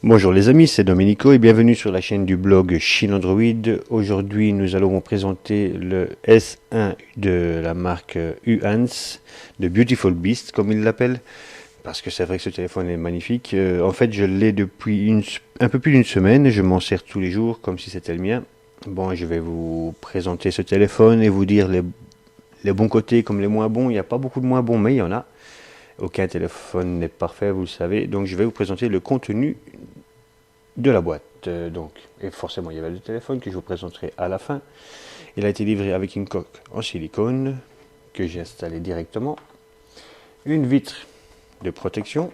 Bonjour les amis, c'est Domenico et bienvenue sur la chaîne du blog Chine Android. Aujourd'hui, nous allons vous présenter le S1 de la marque Uhance, de Beautiful Beast comme ils l'appellent, parce que c'est vrai que ce téléphone est magnifique. En fait, je l'ai depuis un peu plus d'une semaine, je m'en sers tous les jours comme si c'était le mien. Bon, je vais vous présenter ce téléphone et vous dire les bons côtés comme les moins bons. Il n'y a pas beaucoup de moins bons, mais il y en a. Aucun téléphone n'est parfait, vous le savez. Donc, je vais vous présenter le contenu de la boîte. Et forcément, il y avait le téléphone que je vous présenterai à la fin. Il a été livré avec une coque en silicone que j'ai installée directement. Une vitre de protection.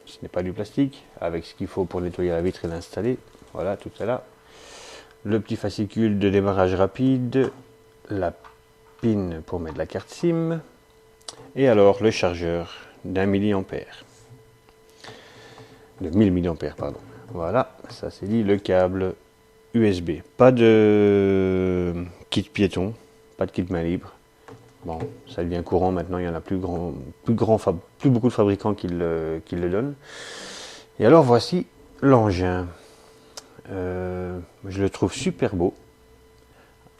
Ce n'est pas du plastique. Avec ce qu'il faut pour nettoyer la vitre et l'installer. Voilà, tout est là. Le petit fascicule de démarrage rapide. La pin pour mettre la carte SIM. Et alors le chargeur d'1 milliampère. De 1000 milliampères, pardon. Voilà, ça c'est dit, le câble USB. Pas de kit piéton, pas de kit main libre. Bon, ça devient courant maintenant, il y en a plus beaucoup de fabricants qui le donnent. Et alors voici l'engin. Je le trouve super beau,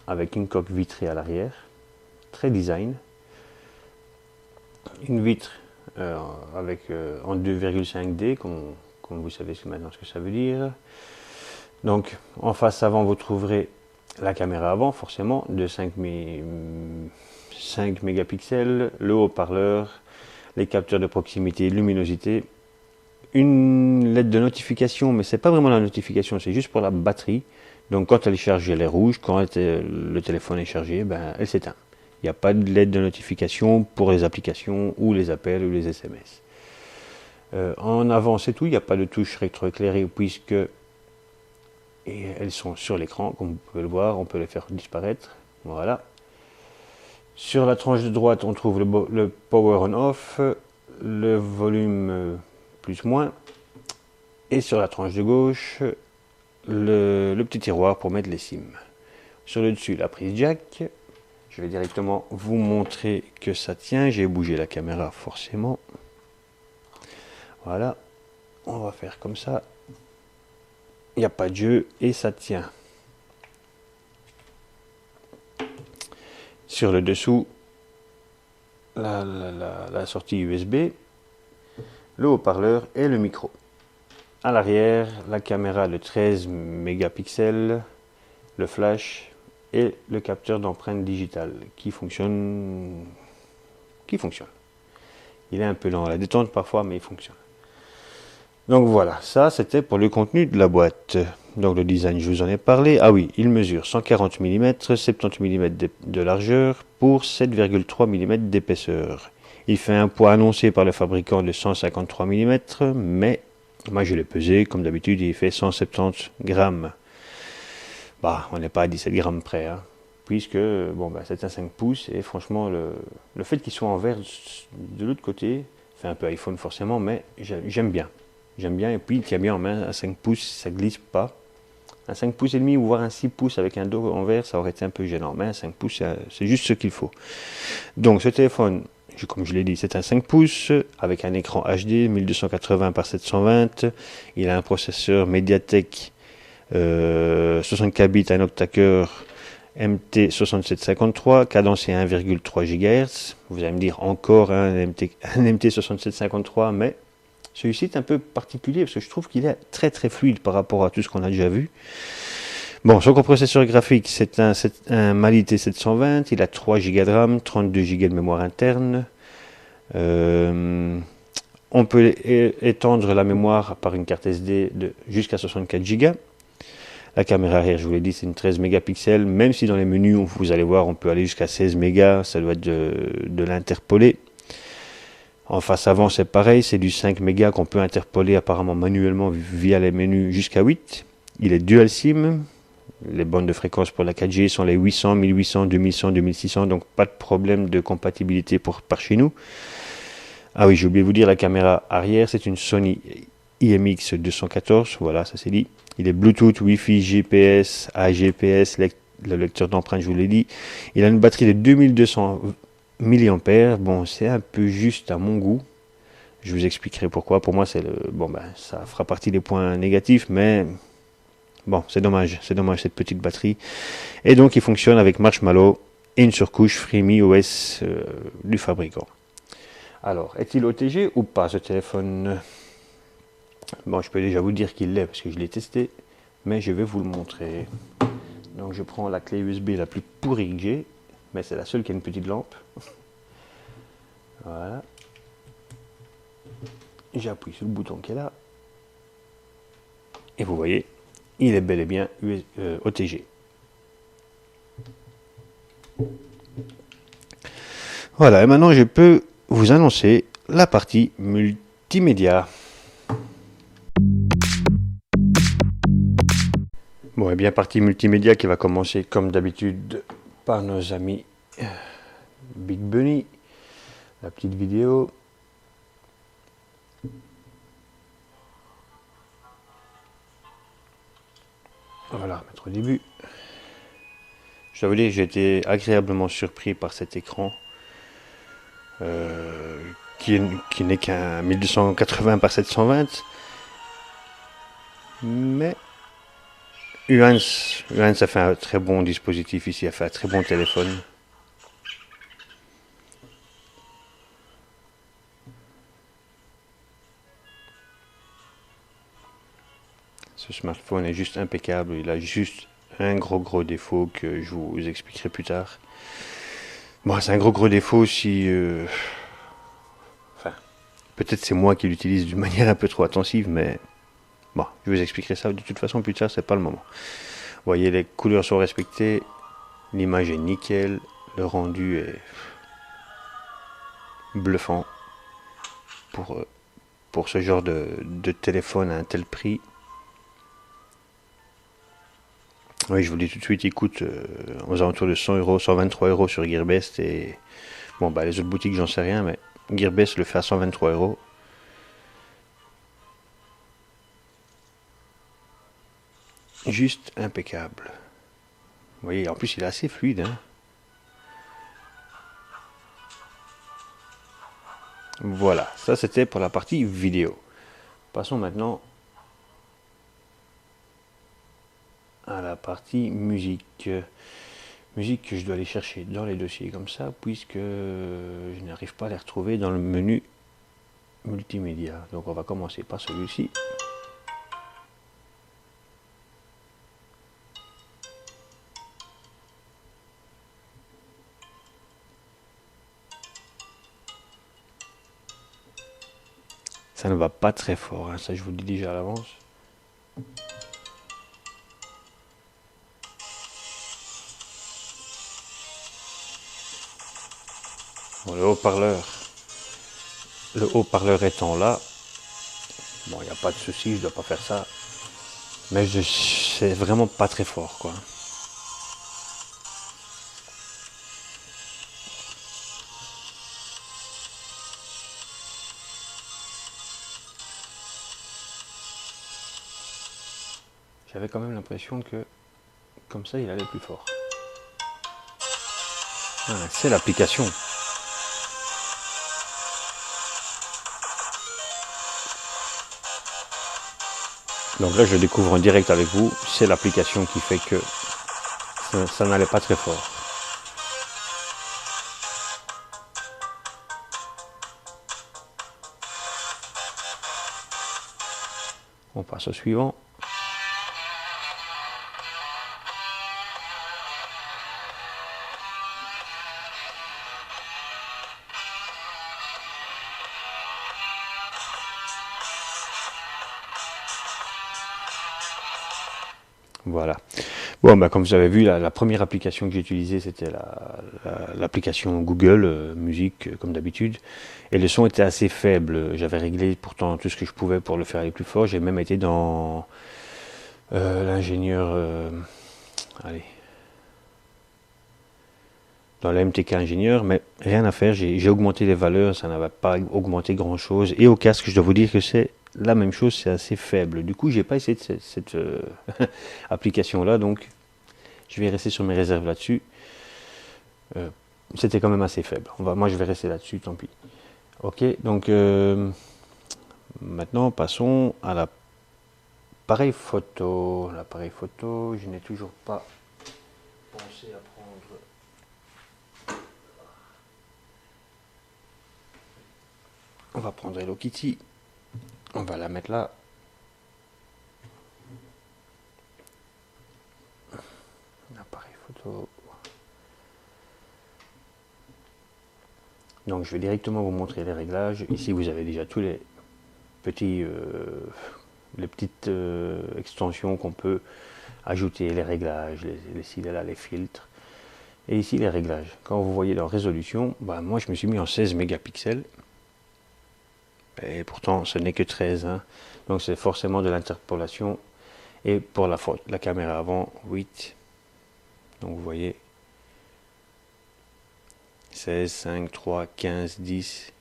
avec une coque vitrée à l'arrière, très design. Une vitre en 2,5D, comme vous savez maintenant ce que ça veut dire. Donc en face avant vous trouverez la caméra avant forcément de 5 mégapixels, le haut-parleur, les capteurs de proximité, luminosité, une LED de notification, mais c'est pas vraiment la notification, c'est juste pour la batterie. Donc quand elle est chargée elle est rouge, quand le téléphone est chargé, ben, elle s'éteint. Il n'y a pas de LED de notification pour les applications ou les appels ou les SMS. En avant c'est tout, il n'y a pas de touche rétroéclairée puisque elles sont sur l'écran, comme vous pouvez le voir, on peut les faire disparaître. Voilà. Sur la tranche de droite, on trouve le power on off, le volume plus moins, et sur la tranche de gauche, le petit tiroir pour mettre les SIM. Sur le dessus, la prise jack. Je vais directement vous montrer que ça tient. J'ai bougé la caméra forcément. Voilà, on va faire comme ça. Il n'y a pas de jeu et ça tient. Sur le dessous, la sortie USB, le haut-parleur et le micro. À l'arrière, la caméra de 13 mégapixels, le flash et le capteur d'empreinte digitale qui fonctionne. Il est un peu lent à la détente parfois, mais il fonctionne. Donc voilà, ça c'était pour le contenu de la boîte. Donc le design, je vous en ai parlé. Ah oui, il mesure 140 mm, 70 mm de largeur pour 7,3 mm d'épaisseur. Il fait un poids annoncé par le fabricant de 153 mm, mais moi je l'ai pesé, comme d'habitude, il fait 170 grammes. Bah, on n'est pas à 17 grammes près, hein, puisque bon, bah, c'est un 5 pouces, et franchement, le fait qu'il soit en verre de l'autre côté, fait un peu iPhone forcément, mais j'aime bien. J'aime bien, et puis il tient bien en main, à 5 pouces, ça glisse pas. Un 5 pouces et demi, ou voire un 6 pouces avec un dos en verre, ça aurait été un peu gênant, mais un 5 pouces, c'est juste ce qu'il faut. Donc ce téléphone, comme je l'ai dit, c'est un 5 pouces, avec un écran HD, 1280 par 720, il a un processeur MediaTek 64 bits, un octa-cœur MT6753, cadencé à 1,3 GHz. Vous allez me dire encore un MT6753, mais celui-ci est un peu particulier parce que je trouve qu'il est très très fluide par rapport à tout ce qu'on a déjà vu. Bon, son coprocesseur graphique, c'est un Mali T720, il a 3 Go de RAM, 32 Go de mémoire interne. On peut étendre la mémoire par une carte SD jusqu'à 64 Go. La caméra arrière, je vous l'ai dit, c'est une 13 mégapixels, même si dans les menus, vous allez voir, on peut aller jusqu'à 16 mégas, ça doit être de l'interpoler. En face avant, c'est pareil, c'est du 5 mégas qu'on peut interpoler apparemment manuellement via les menus jusqu'à 8. Il est dual SIM, les bandes de fréquence pour la 4G sont les 800, 1800, 2100, 2600, donc pas de problème de compatibilité par chez nous. Ah oui, j'ai oublié de vous dire, la caméra arrière, c'est une Sony IMX 214, voilà, ça c'est dit. Il est Bluetooth, Wi-Fi, GPS, AGPS, le lecteur d'empreinte, je vous l'ai dit. Il a une batterie de 2200 mAh. Bon, c'est un peu juste à mon goût. Je vous expliquerai pourquoi. Pour moi, c'est bon, ben, ça fera partie des points négatifs, mais bon, c'est dommage cette petite batterie. Et donc, il fonctionne avec Marshmallow et une surcouche FreeMe OS du fabricant. Alors, est-il OTG ou pas ce téléphone? Bon, je peux déjà vous dire qu'il l'est parce que je l'ai testé, mais je vais vous le montrer. Donc, je prends la clé USB la plus pourrie que j'ai, mais c'est la seule qui a une petite lampe. Voilà. J'appuie sur le bouton qui est là. Et vous voyez, il est bel et bien OTG. Voilà, et maintenant je peux vous annoncer la partie multimédia. Bon, et bien partie multimédia qui va commencer comme d'habitude par nos amis Big Bunny, la petite vidéo. Voilà, mettre au début. Je dois vous dire que j'ai été agréablement surpris par cet écran qui n'est qu'un 1280 par 720. Mais Uhance a fait un très bon dispositif ici, a fait un très bon téléphone. Ce smartphone est juste impeccable, il a juste un gros défaut que je vous expliquerai plus tard. Bon, c'est un gros défaut si... Enfin, peut-être c'est moi qui l'utilise d'une manière un peu trop intensive, mais... Bon, je vous expliquerai ça de toute façon plus tard, c'est pas le moment. Vous voyez, les couleurs sont respectées, l'image est nickel, le rendu est bluffant pour ce genre de téléphone à un tel prix. Oui, je vous le dis tout de suite, il coûte aux alentours de 100 euros, 123 euros sur Gearbest. Et bon, bah, les autres boutiques, j'en sais rien, mais Gearbest le fait à 123 euros. Juste impeccable. Vous voyez, en plus, il est assez fluide. Hein. Voilà, ça c'était pour la partie vidéo. Passons maintenant à la partie musique. Musique que je dois aller chercher dans les dossiers comme ça, puisque je n'arrive pas à les retrouver dans le menu multimédia. Donc on va commencer par celui-ci. Ça ne va pas très fort, hein, ça je vous le dis déjà à l'avance. Bon, le haut-parleur étant là, bon, il n'y a pas de souci, je dois pas faire ça, mais c'est vraiment pas très fort, quoi. J'avais quand même l'impression que, comme ça, il allait plus fort. Ah, c'est l'application. Donc là, je découvre en direct avec vous, c'est l'application qui fait que ça n'allait pas très fort. On passe au suivant. Voilà. Bon, bah, comme vous avez vu, la première application que j'ai utilisée, c'était l'application Google Musique, comme d'habitude. Et le son était assez faible. J'avais réglé pourtant tout ce que je pouvais pour le faire aller plus fort. J'ai même été dans l'ingénieur... allez. Dans la MTK ingénieur, mais rien à faire. J'ai augmenté les valeurs, ça n'avait pas augmenté grand-chose. Et au casque, je dois vous dire que c'est la même chose, c'est assez faible. Du coup, j'ai pas essayé cette application-là, donc je vais rester sur mes réserves là-dessus. C'était quand même assez faible. Moi, je vais rester là-dessus, tant pis. Ok, donc maintenant passons à l'appareil photo. L'appareil photo, je n'ai toujours pas pensé à prendre. On va prendre Hello Kitty. On va la mettre là. L'appareil photo. Donc je vais directement vous montrer les réglages. Ici vous avez déjà tous les petits, les petites extensions qu'on peut ajouter, les réglages, les ci, là, les filtres. Et ici les réglages. Quand vous voyez leur résolution, bah, moi je me suis mis en 16 mégapixels. Et pourtant ce n'est que 13. Hein. Donc c'est forcément de l'interpolation. Et pour la caméra avant, 8. Donc vous voyez 16, 5, 3, 15, 10.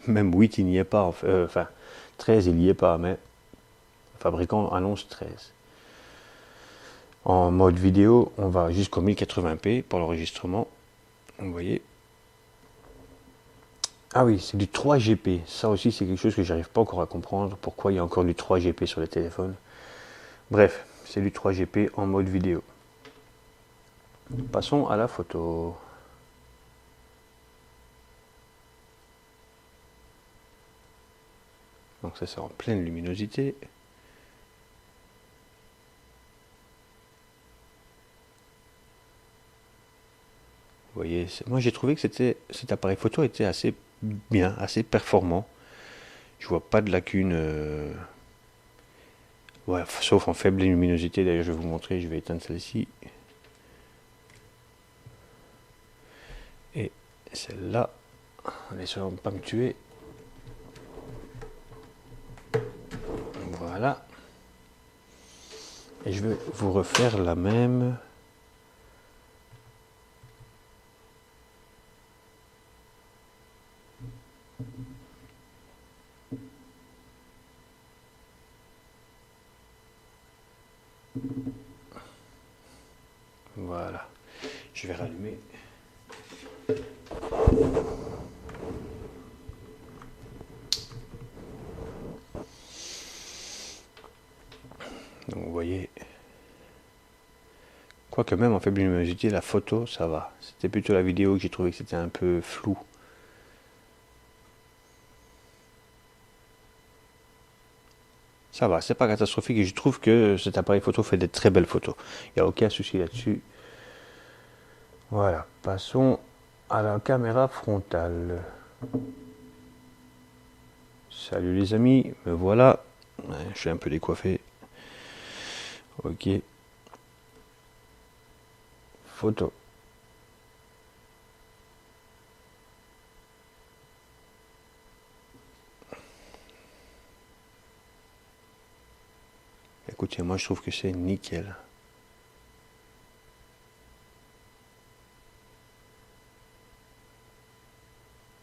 Même 8 il n'y est pas. Enfin 13 il n'y est pas. Mais le fabricant annonce 13. En mode vidéo, on va jusqu'au 1080p pour l'enregistrement. Vous voyez. Ah oui, c'est du 3GP. Ça aussi, c'est quelque chose que j'arrive pas encore à comprendre. Pourquoi il y a encore du 3GP sur les téléphones. Bref, c'est du 3GP en mode vidéo. Passons à la photo. Donc ça, c'est en pleine luminosité. Vous voyez, moi j'ai trouvé que cet appareil photo était assez bien, assez performant. Je vois pas de lacunes, ouais, sauf en faible luminosité. D'ailleurs, je vais vous montrer, je vais éteindre celle-ci. Et celle-là, en essayant de ne pas me tuer. Voilà. Et je vais vous refaire la même. Voilà. Je vais rallumer. Donc vous voyez. Quoique même en faible luminosité, la photo, ça va. C'était plutôt la vidéo que j'ai trouvé que c'était un peu flou. Ça va, c'est pas catastrophique et je trouve que cet appareil photo fait des très belles photos. Il n'y a aucun souci là-dessus. Voilà, passons à la caméra frontale. Salut les amis, me voilà. Je suis un peu décoiffé. Ok. Photo. Écoutez, moi je trouve que c'est nickel.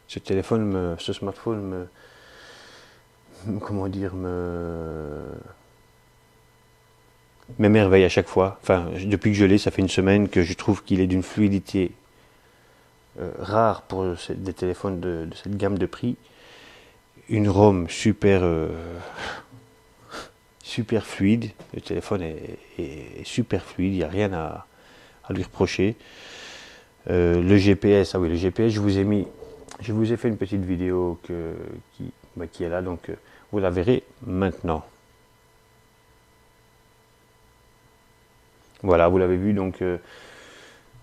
Ce smartphone comment dire, m'émerveille à chaque fois. Enfin, depuis que je l'ai, ça fait une semaine que je trouve qu'il est d'une fluidité rare pour des téléphones de cette gamme de prix. Une ROM super fluide. Le téléphone est super fluide, il n'y a rien à lui reprocher. Le GPS, ah oui, le GPS, je vous ai fait une petite vidéo qui est là, donc vous la verrez maintenant. Voilà, vous l'avez vu, donc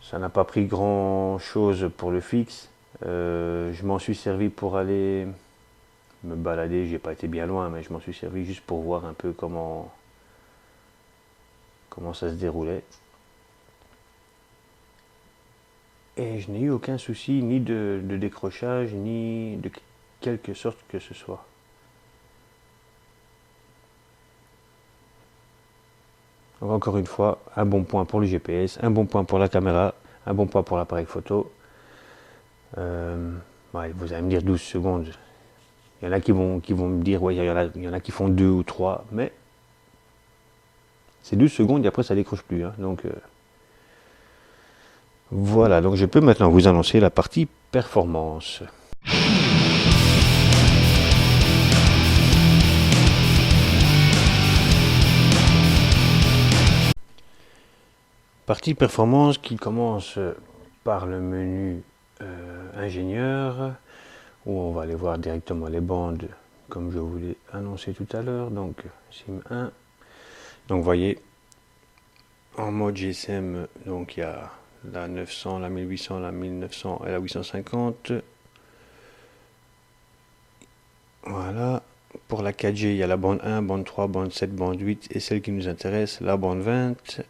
ça n'a pas pris grand chose pour le fixe. Je m'en suis servi pour aller me balader, j'ai pas été bien loin, mais je m'en suis servi juste pour voir un peu comment ça se déroulait. Et je n'ai eu aucun souci, ni de décrochage, ni de quelque sorte que ce soit. Donc encore une fois, un bon point pour le GPS, un bon point pour la caméra, un bon point pour l'appareil photo. Ouais, vous allez me dire 12 secondes. Il y en a qui vont me dire, ouais, il y en a qui font 2 ou 3, mais c'est 12 secondes et après ça décroche plus. Hein, donc voilà, donc je peux maintenant vous annoncer la partie performance. Partie performance qui commence par le menu ingénieur, où on va aller voir directement les bandes comme je vous l'ai annoncé tout à l'heure. Donc SIM 1. Donc vous voyez, en mode GSM, donc il y a la 900, la 1800, la 1900 et la 850. Voilà. Pour la 4G, il y a la bande 1, bande 3, bande 7, bande 8 et celle qui nous intéresse, la bande 20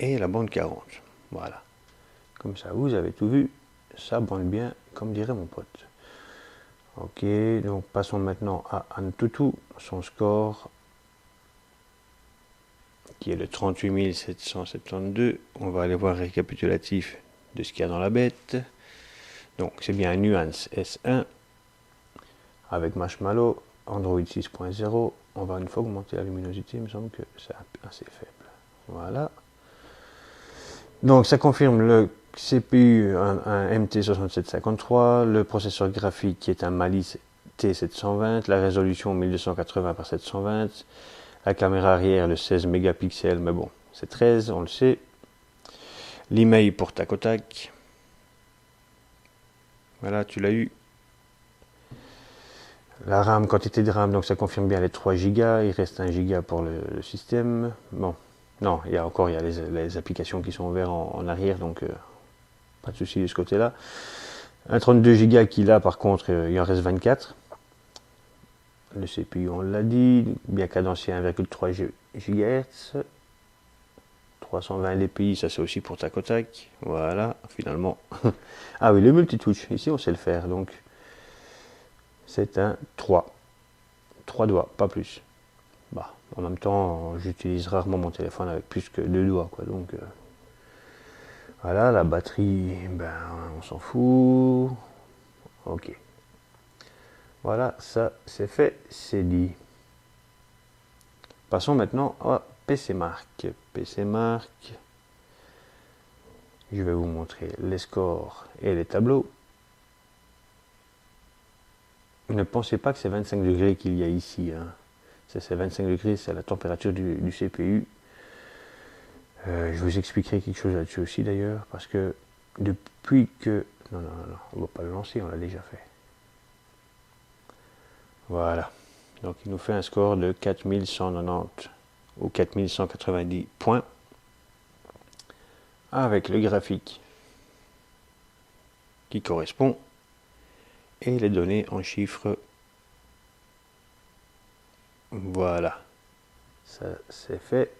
et la bande 40. Voilà. Comme ça, vous avez tout vu. Ça bande bien, comme dirait mon pote. Ok, donc passons maintenant à Antutu, son score qui est le 38 772. On va aller voir récapitulatif de ce qu'il y a dans la bête. Donc c'est bien un Nuance S1 avec Marshmallow, Android 6.0. On va une fois augmenter la luminosité, il me semble que c'est assez faible. Voilà. Donc ça confirme le CPU, un MT6753, le processeur graphique qui est un Malice T720, la résolution 1280 par 720, la caméra arrière le 16 mégapixels, mais bon, c'est 13, on le sait. L'email pour tac au tac. Voilà, tu l'as eu. La RAM, quantité de RAM, donc ça confirme bien les 3 Go, il reste 1 Go pour le système. Bon, non, il y a les applications qui sont ouvertes en arrière, donc pas de souci de ce côté-là. Un 32 Go qu'il a, par contre, il en reste 24. Le CPU, on l'a dit, bien cadencé 1,3 GHz. 320 dpi, ça c'est aussi pour tac au tac. Voilà, finalement. Ah oui, le multitouch, ici on sait le faire, donc c'est un 3. 3 doigts, pas plus. Bah, en même temps, j'utilise rarement mon téléphone avec plus que 2 doigts, quoi, donc voilà, la batterie, ben on s'en fout. Ok. Voilà, ça c'est fait, c'est dit. Passons maintenant à PC Mark. PC Mark, je vais vous montrer les scores et les tableaux. Ne pensez pas que c'est 25 degrés qu'il y a ici. Hein. C'est 25 degrés, c'est la température du CPU. Je vous expliquerai quelque chose là-dessus aussi d'ailleurs, parce que depuis que... Non, on ne va pas le lancer, on l'a déjà fait. Voilà. Donc il nous fait un score de 4190 ou 4190 points avec le graphique qui correspond et les données en chiffres. Voilà. Ça c'est fait.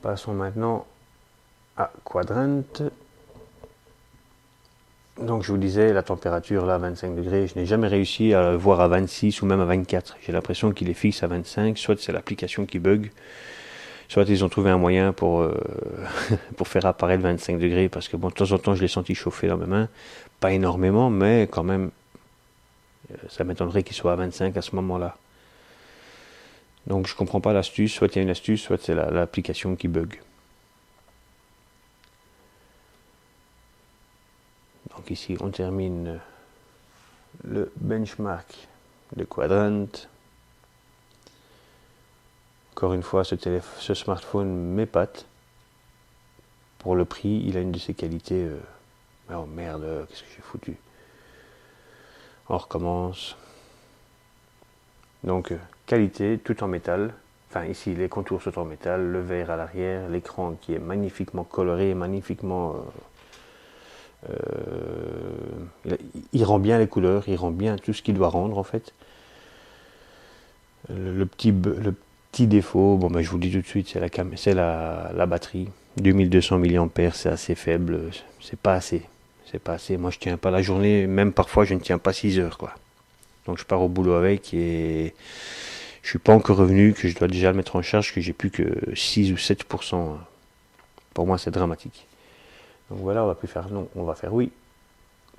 Passons maintenant à Quadrant. Donc je vous disais, la température là, 25 degrés, je n'ai jamais réussi à le voir à 26 ou même à 24. J'ai l'impression qu'il est fixe à 25, soit c'est l'application qui bug, soit ils ont trouvé un moyen pour, pour faire apparaître 25 degrés, parce que bon, de temps en temps je l'ai senti chauffer dans mes mains, pas énormément, mais quand même, ça m'étonnerait qu'il soit à 25 à ce moment-là. Donc je comprends pas l'astuce, soit il y a une astuce, soit c'est l'application qui bug. Donc ici on termine le benchmark de Quadrant. Encore une fois, ce smartphone m'épate. Pour le prix, il a une de ses qualités. Oh merde, qu'est-ce que j'ai foutu? On recommence. Donc qualité, tout en métal. Enfin ici les contours sont en métal, le verre à l'arrière, l'écran qui est magnifiquement coloré, magnifiquement... il rend bien les couleurs, il rend bien tout ce qu'il doit rendre en fait. Le petit défaut, bon ben je vous le dis tout de suite, c'est la batterie. 2200 mAh, c'est assez faible, c'est pas assez. C'est pas assez. Moi je tiens pas la journée, même parfois je ne tiens pas 6 heures quoi. Donc je pars au boulot avec et je suis pas encore revenu, que je dois déjà le mettre en charge, que j'ai plus que 6 ou 7%. Pour moi c'est dramatique. Donc voilà, on va plus faire non, on va faire oui.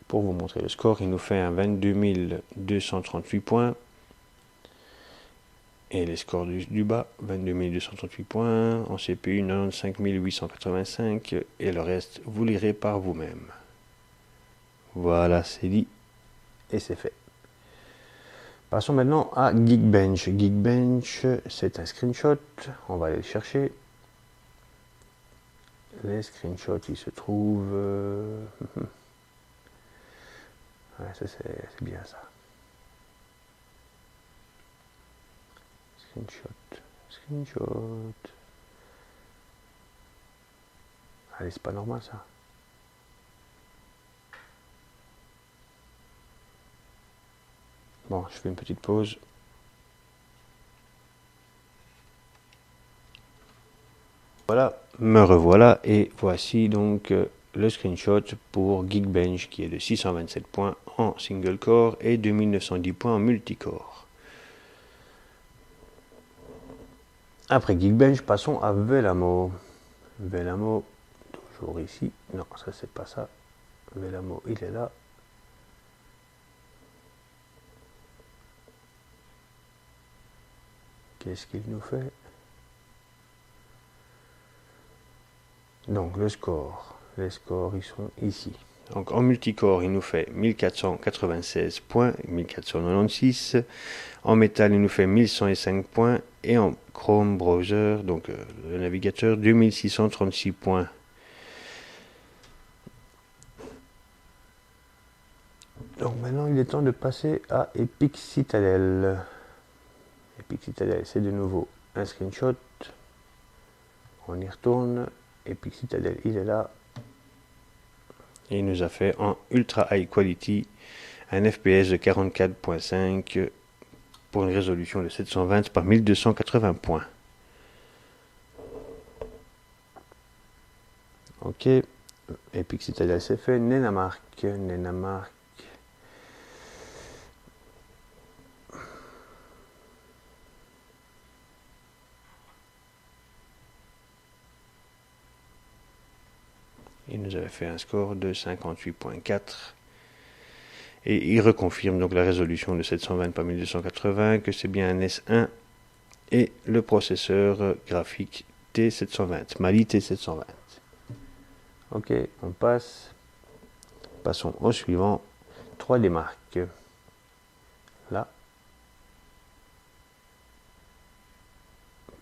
Pour vous montrer le score, il nous fait un 22 238 points. Et les scores du bas, 22 238 points, en CPU 95 885, et le reste, vous lirez par vous-même. Voilà, c'est dit, et c'est fait. Passons maintenant à Geekbench. Geekbench, c'est un screenshot, on va aller le chercher. les screenshots, ils se trouvent... ouais, ça c'est bien ça. Screenshot. Allez, c'est pas normal ça. Bon, je fais une petite pause. Voilà, me revoilà et voici donc le screenshot pour Geekbench qui est de 627 points en single core et 2910 points en multicore. Après Geekbench, passons à Velamo. Velamo, toujours ici. Non, ça c'est pas ça. Velamo, il est là. Qu'est-ce qu'il nous fait? Donc le score. Les scores, ils sont ici. Donc en multicore, il nous fait 1496 points, 1496. En métal, il nous fait 1105 points. Et en Chrome Browser, donc le navigateur, 2636 points. Donc maintenant, il est temps de passer à Epic Citadel. Epic Citadel, c'est de nouveau un screenshot. On y retourne. Epic Citadel, il est là. Et il nous a fait en Ultra High Quality un FPS de 44.5 pour une résolution de 720 par 1280 points. Ok. Epic Citadel, c'est fait. Nenamark. Il nous avait fait un score de 58.4 et il reconfirme donc la résolution de 720 par 1280, que c'est bien un S1 et le processeur graphique T720, Mali T720. Ok, on passe. Passons au suivant. 3D Mark. Là.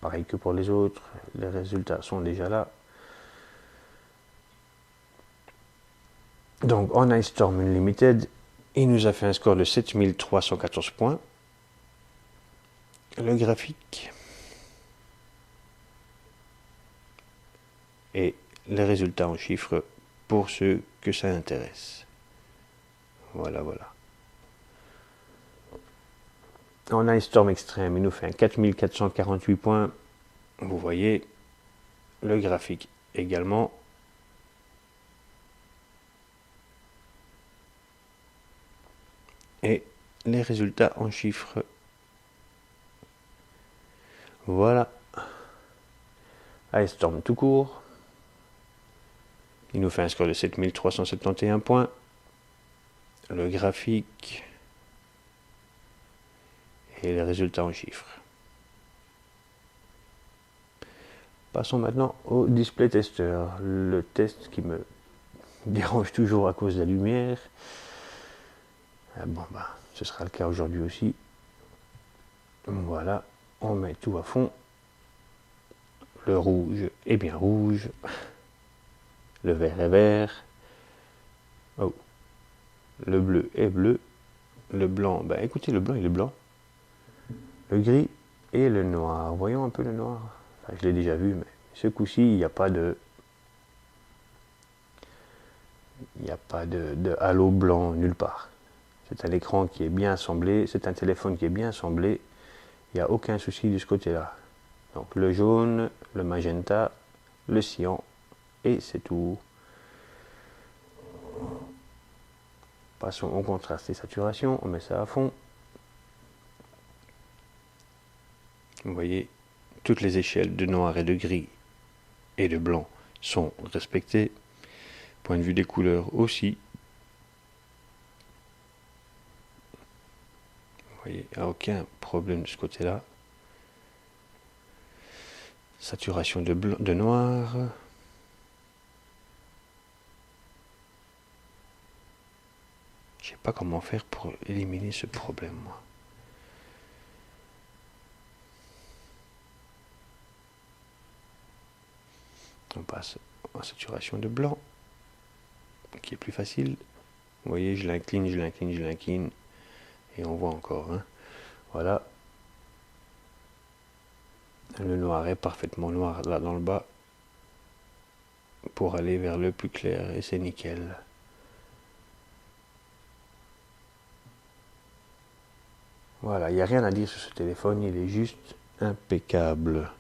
Pareil que pour les autres, les résultats sont déjà là. Donc en Ice Storm Unlimited, il nous a fait un score de 7314 points. Le graphique et les résultats en chiffres pour ceux que ça intéresse. Voilà. En Ice Storm Extreme, il nous fait un 4448 points. Vous voyez, le graphique également. Et les résultats en chiffres. Voilà. Ice Storm tout court. Il nous fait un score de 7371 points. Le graphique et les résultats en chiffres. Passons maintenant au display tester, le test qui me dérange toujours à cause de la lumière. Bon, ce sera le cas aujourd'hui aussi. Voilà, on met tout à fond. Le rouge est bien rouge. Le vert est vert. Oh. Le bleu est bleu. Le blanc, écoutez, le blanc il est blanc. Le gris et le noir. Voyons un peu le noir. Enfin, je l'ai déjà vu, mais ce coup-ci, il n'y a pas de... de halo blanc nulle part. C'est un écran qui est bien assemblé, c'est un téléphone qui est bien assemblé. Il n'y a aucun souci de ce côté-là. Donc le jaune, le magenta, le cyan, et c'est tout. Passons au contraste et saturation, on met ça à fond. Vous voyez, toutes les échelles de noir et de gris et de blanc sont respectées. Point de vue des couleurs aussi. Vous voyez, il n'y a aucun problème de ce côté-là. Saturation de noir. Je sais pas comment faire pour éliminer ce problème, moi. On passe en saturation de blanc, qui est plus facile. Vous voyez, je l'incline, je l'incline, je l'incline, et on voit encore. Hein. Voilà. Le noir est parfaitement noir là dans le bas pour aller vers le plus clair, et c'est nickel. Voilà, il n'y a rien à dire sur ce téléphone, il est juste impeccable.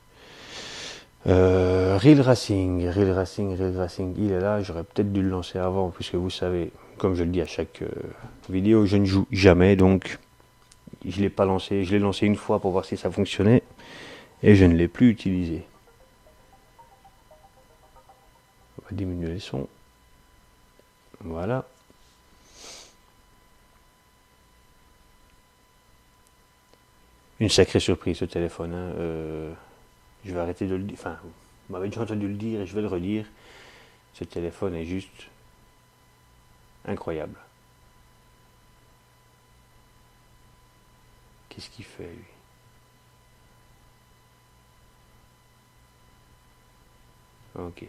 Real Racing, Real Racing, Real Racing, il est là, j'aurais peut-être dû le lancer avant, puisque vous savez, comme je le dis à chaque vidéo, je ne joue jamais, donc je ne l'ai pas lancé, je l'ai lancé une fois pour voir si ça fonctionnait, et je ne l'ai plus utilisé. On va diminuer le son, voilà. Une sacrée surprise ce téléphone, hein. Je vais arrêter de le dire, enfin, vous m'avez déjà entendu le dire et je vais le redire, ce téléphone est juste incroyable. Qu'est-ce qu'il fait lui? Ok.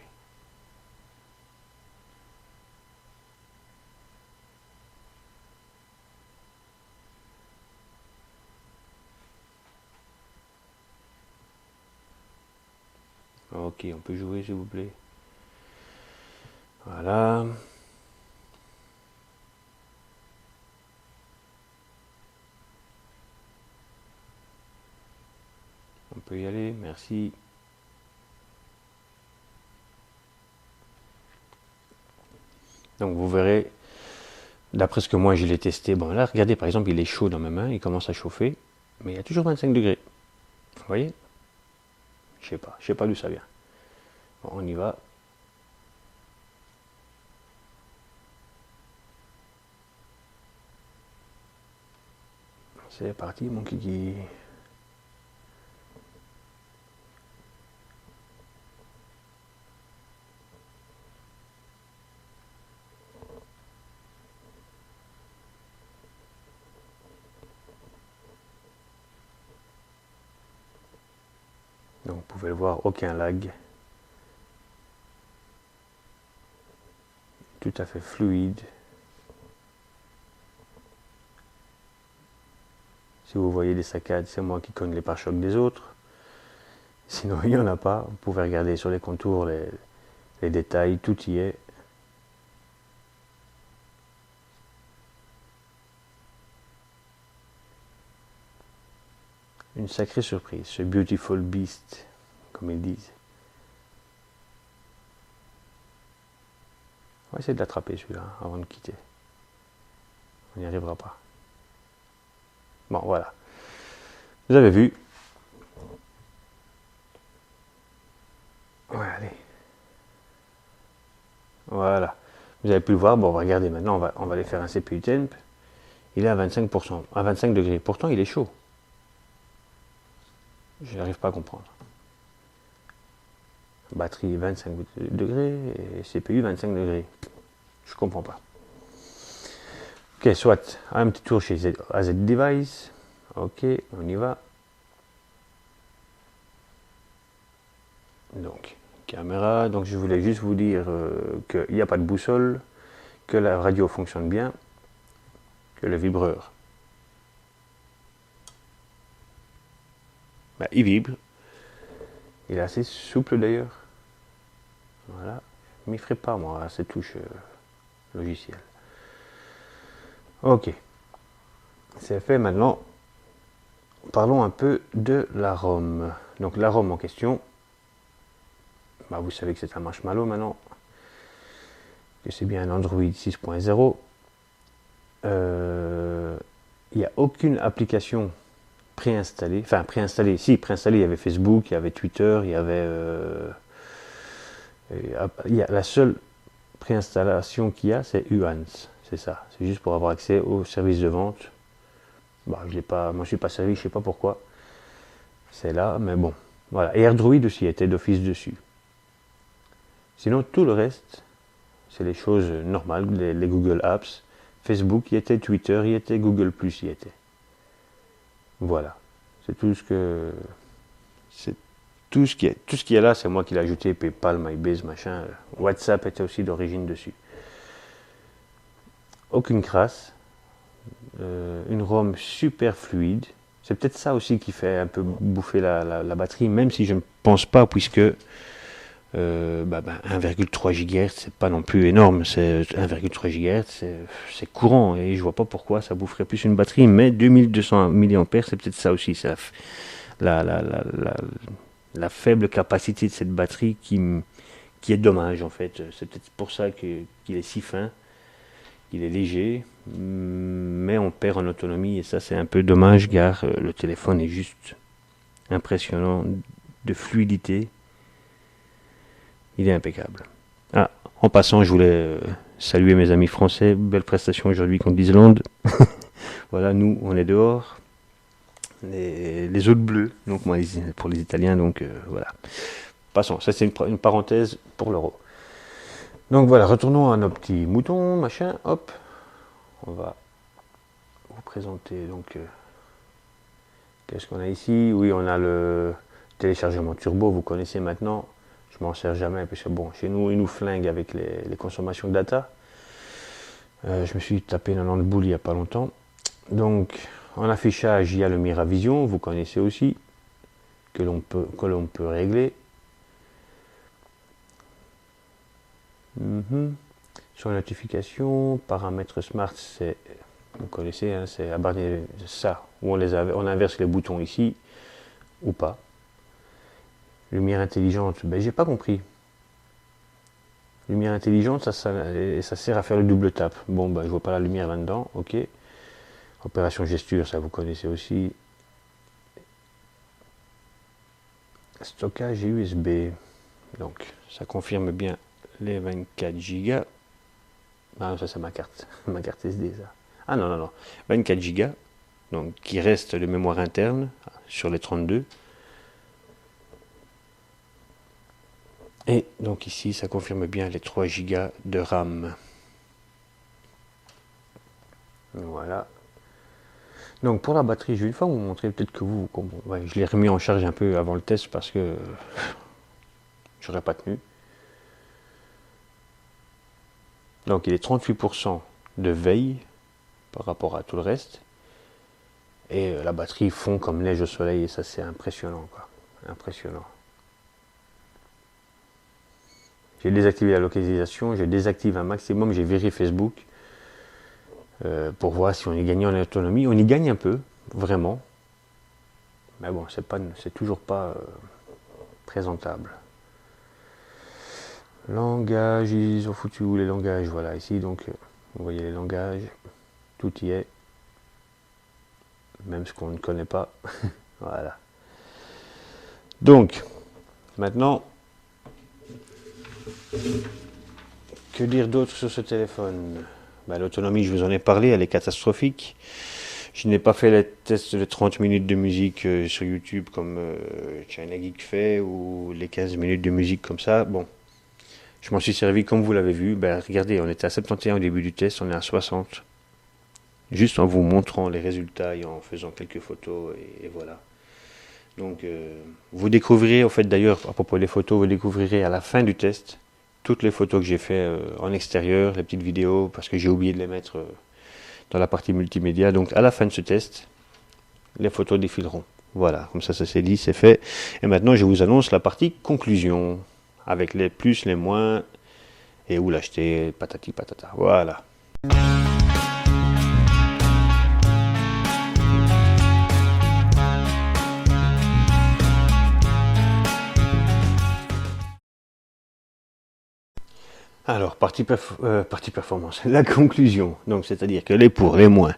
Ok, on peut jouer s'il vous plaît. Voilà. On peut y aller, merci. Donc vous verrez, d'après ce que moi je l'ai testé, bon là regardez par exemple il est chaud dans mes mains, il commence à chauffer, mais il y a toujours 25 degrés. Vous voyez? Je sais pas d'où ça vient. Bon, on y va. C'est parti mon kiki. Donc vous pouvez le voir, aucun lag. Tout à fait fluide. Si vous voyez des saccades, c'est moi qui cogne les pare-chocs des autres. Sinon, il n'y en a pas. Vous pouvez regarder sur les contours, les détails, tout y est. Une sacrée surprise, ce Beautiful Beast, comme ils disent. On va essayer de l'attraper celui-là avant de quitter. On n'y arrivera pas. Bon, voilà. Vous avez vu. Ouais, allez. Voilà. Vous avez pu le voir. Bon, on va regarder maintenant. On va aller faire un CPU temp. Il est à 25%, à 25 degrés. Pourtant, il est chaud. Je n'arrive pas à comprendre. Batterie 25 degrés et CPU 25 degrés. Je comprends pas. Ok, soit un petit tour chez AZ Device. Ok, on y va. Donc, caméra. Donc, je voulais juste vous dire qu'il n'y a pas de boussole, que la radio fonctionne bien, que le vibreur, bah, il vibre. Il est assez souple d'ailleurs. Voilà. Je m'y ferai pas moi à ces touches logicielles. Ok. C'est fait maintenant. Parlons un peu de la ROM. Donc la ROM en question, bah, vous savez que c'est un marshmallow maintenant, que c'est bien un Android 6.0. Il n'y a aucune application préinstallée, enfin préinstallée, si préinstallée, il y avait Facebook, il y avait Twitter, il y avait... la seule préinstallation qu'il y a, c'est Uhance, c'est ça, c'est juste pour avoir accès au service de vente. Bah, je l'ai pas, moi je suis pas servi, je sais pas pourquoi. C'est là, mais bon. Voilà. Et AirDroid aussi était d'office dessus. Sinon, tout le reste, c'est les choses normales, les Google Apps. Facebook y était, Twitter y était, Google Plus y était. Voilà. C'est tout ce que... tout ce qui est là, c'est moi qui l'ai ajouté, PayPal, MyBase, machin. WhatsApp était aussi d'origine dessus. Aucune crasse, une ROM super fluide. C'est peut-être ça aussi qui fait un peu bouffer la batterie, même si je ne pense pas, puisque 1,3 GHz, c'est pas non plus énorme, c'est 1,3 GHz, c'est courant, et je vois pas pourquoi ça boufferait plus une batterie, mais 2200 mAh, c'est peut-être ça aussi, la, la, la, la, la faible capacité de cette batterie qui est dommage en fait. C'est peut-être pour ça qu'il est si fin, qu'il est léger, mais on perd en autonomie, et ça c'est un peu dommage, car le téléphone est juste impressionnant de fluidité. Il est impeccable. Ah, en passant, je voulais saluer mes amis français. Belle prestation aujourd'hui contre l'Islande. Voilà, nous, on est dehors. Les autres bleus, donc moi, pour les Italiens, donc voilà. Passons, ça c'est une parenthèse pour l'euro. Donc voilà, retournons à nos petits moutons, machin, hop. On va vous présenter, donc, qu'est-ce qu'on a ici? Oui, on a le téléchargement turbo, vous connaissez maintenant. Je m'en sers jamais, parce que bon, chez nous, ils nous flinguent avec les consommations de data. Je me suis tapé 90 boules il n'y a pas longtemps. Donc, en affichage, il y a le Miravision, vous connaissez aussi, que l'on peut régler. Sur la notification, paramètres smart, vous connaissez, hein, c'est à barrer ça, où on inverse les boutons ici, ou pas. Lumière intelligente, ben j'ai pas compris. Lumière intelligente, ça sert à faire le double tap. Bon, ben je vois pas la lumière là-dedans, ok. Opération gesture, ça vous connaissez aussi. Stockage USB, donc ça confirme bien les 24 Go. Ah, ça c'est ma carte SD ça. Ah non, non, non. 24 Go, donc qui reste de mémoire interne sur les 32. Et donc ici, ça confirme bien les 3 Go de RAM. Voilà. Donc pour la batterie, je vais une fois vous montrer, peut-être que je l'ai remis en charge un peu avant le test parce que j'aurais pas tenu. Donc il est 38% de veille par rapport à tout le reste. Et la batterie fond comme neige au soleil, et ça c'est impressionnant, quoi. Impressionnant. J'ai désactivé la localisation, je désactive un maximum, j'ai viré Facebook pour voir si on y gagnait en autonomie. On y gagne un peu, vraiment. Mais bon, c'est toujours pas présentable. Langage, ils ont foutu où les langages? Voilà, ici, donc, vous voyez les langages, tout y est. Même ce qu'on ne connaît pas. Voilà. Donc, maintenant, que dire d'autre sur ce téléphone? L'autonomie, je vous en ai parlé, elle est catastrophique. Je n'ai pas fait les tests de 30 minutes de musique sur YouTube comme China Geek fait, ou les 15 minutes de musique comme ça. Bon, je m'en suis servi comme vous l'avez vu. Regardez, on était à 71 au début du test, on est à 60. Juste en vous montrant les résultats et en faisant quelques photos, et voilà. Donc, vous découvrirez, en fait, d'ailleurs, à propos des photos, vous découvrirez à la fin du test toutes les photos que j'ai fait en extérieur, les petites vidéos, parce que j'ai oublié de les mettre dans la partie multimédia. Donc, à la fin de ce test, les photos défileront. Voilà, comme ça c'est dit, c'est fait. Et maintenant, je vous annonce la partie conclusion, avec les plus, les moins, et où l'acheter, patati patata. Voilà. Alors, partie performance, la conclusion. Donc, c'est-à-dire que les pour, les moins.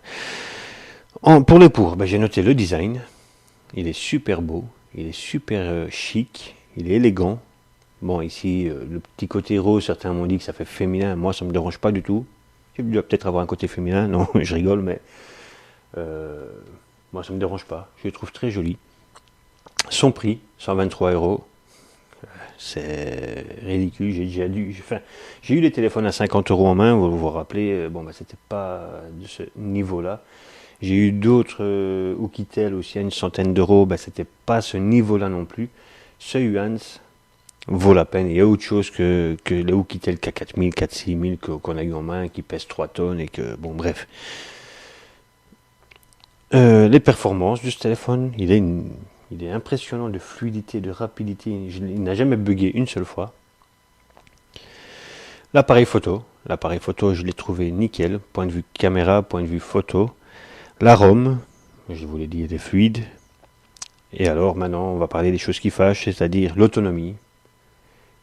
Pour les pour, j'ai noté le design. Il est super beau, il est super chic, il est élégant. Bon, ici, le petit côté rose, certains m'ont dit que ça fait féminin. Moi, ça me dérange pas du tout. Il doit peut-être avoir un côté féminin. Non, je rigole, mais moi, ça me dérange pas. Je le trouve très joli. Son prix, 123 €. C'est ridicule. J'ai eu des téléphones à 50 € en main, vous vous rappelez. C'était pas de ce niveau-là. J'ai eu d'autres Oukitel aussi à une centaine d'euros, c'était pas ce niveau-là non plus. ce Uhance vaut la peine. Il y a autre chose que le Oukitel K4000, K6000 qu'on a eu en main, qui pèse 3 tonnes et que, bon, bref. Les performances de ce téléphone, il est impressionnant de fluidité, de rapidité. Il n'a jamais bugué une seule fois. L'appareil photo, je l'ai trouvé nickel. Point de vue caméra, point de vue photo. La ROM, je vous l'ai dit, elle est fluide. Et alors, maintenant, on va parler des choses qui fâchent, c'est-à-dire l'autonomie.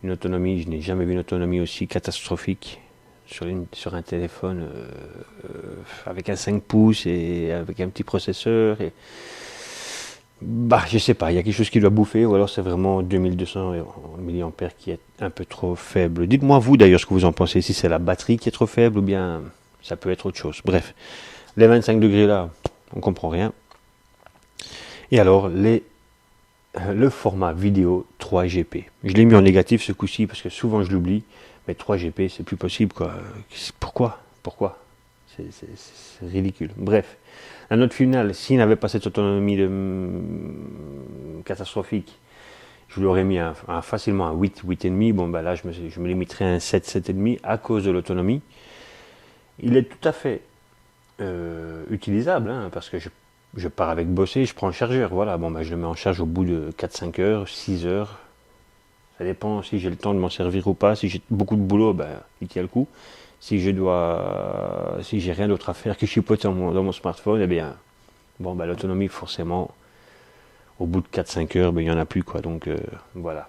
Une autonomie, je n'ai jamais vu une autonomie aussi catastrophique sur un téléphone avec un 5 pouces et avec un petit processeur. Et, bah, je sais pas, il y a quelque chose qui doit bouffer, ou alors c'est vraiment 2200 mAh qui est un peu trop faible. Dites-moi vous d'ailleurs ce que vous en pensez, si c'est la batterie qui est trop faible ou bien ça peut être autre chose. Bref, les 25 degrés là, on comprend rien. Et alors, le format vidéo 3GP. Je l'ai mis en négatif ce coup-ci parce que souvent je l'oublie, mais 3GP c'est plus possible quoi. Pourquoi c'est ridicule. Bref, la note finale, s'il n'avait pas cette autonomie catastrophique, je lui aurais mis facilement un 8, 8,5. Bon, bah là, je me limiterais à un 7, 7,5 à cause de l'autonomie. Il est tout à fait utilisable, hein, parce que je pars avec bosser, je prends le chargeur. Voilà, bon, bah, je le mets en charge au bout de 4-5 heures, 6 heures. Ça dépend si j'ai le temps de m'en servir ou pas. Si j'ai beaucoup de boulot, ben, il tient le coup. Si j'ai rien d'autre à faire que chipoter dans mon smartphone, eh bien, bon, ben, l'autonomie, forcément, au bout de 4-5 heures, ben, il n'y en a plus, quoi. Donc, voilà.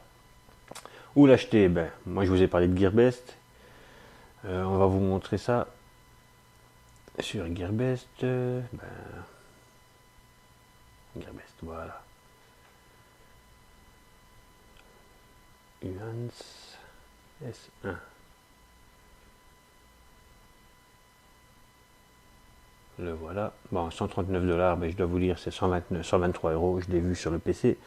Où l'acheter? Ben, moi, je vous ai parlé de Gearbest. On va vous montrer ça sur Gearbest. Gearbest, voilà. Uhance S1. Le voilà. Bon, 139 $, mais je dois vous dire, c'est 123 euros. Je l'ai vu sur le PC.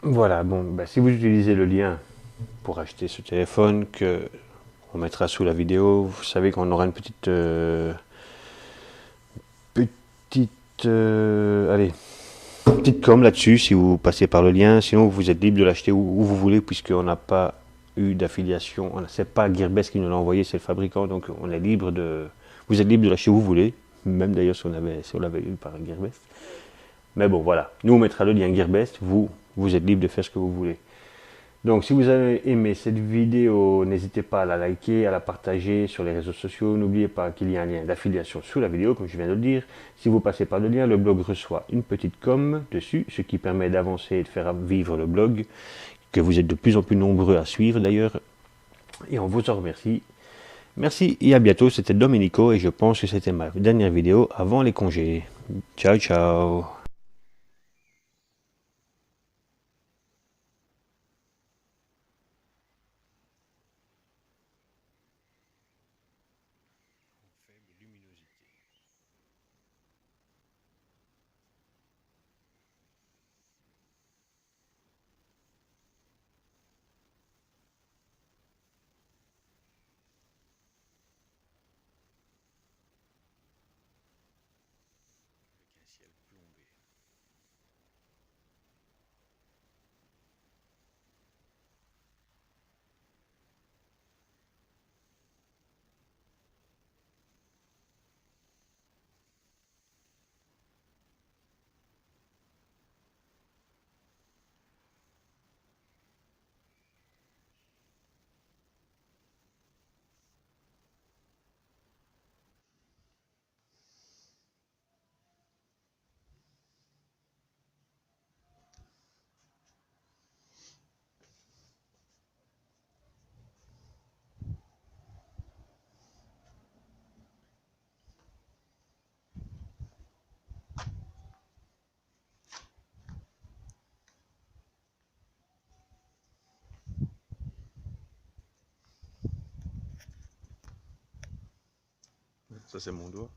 Voilà, bon, bah, si vous utilisez le lien pour acheter ce téléphone, que on mettra sous la vidéo, vous savez qu'on aura une allez, petite com là-dessus si vous passez par le lien. Sinon, vous êtes libre de l'acheter où vous voulez, puisqu'on n'a pas eu d'affiliation. C'est pas Gearbest qui nous l'a envoyé, c'est le fabricant, donc on est libre de. Vous êtes libre de l'acheter où vous voulez, même d'ailleurs si on l'avait eu par Gearbest. Mais bon, voilà. Nous, on mettra le lien Gearbest. Vous êtes libre de faire ce que vous voulez. Donc, si vous avez aimé cette vidéo, n'hésitez pas à la liker, à la partager sur les réseaux sociaux. N'oubliez pas qu'il y a un lien d'affiliation sous la vidéo, comme je viens de le dire. Si vous passez par le lien, le blog reçoit une petite com dessus, ce qui permet d'avancer et de faire vivre le blog, que vous êtes de plus en plus nombreux à suivre d'ailleurs. Et on vous en remercie. Merci et à bientôt. C'était Domenico et je pense que c'était ma dernière vidéo avant les congés. Ciao, ciao. Ça, c'est mon doigt.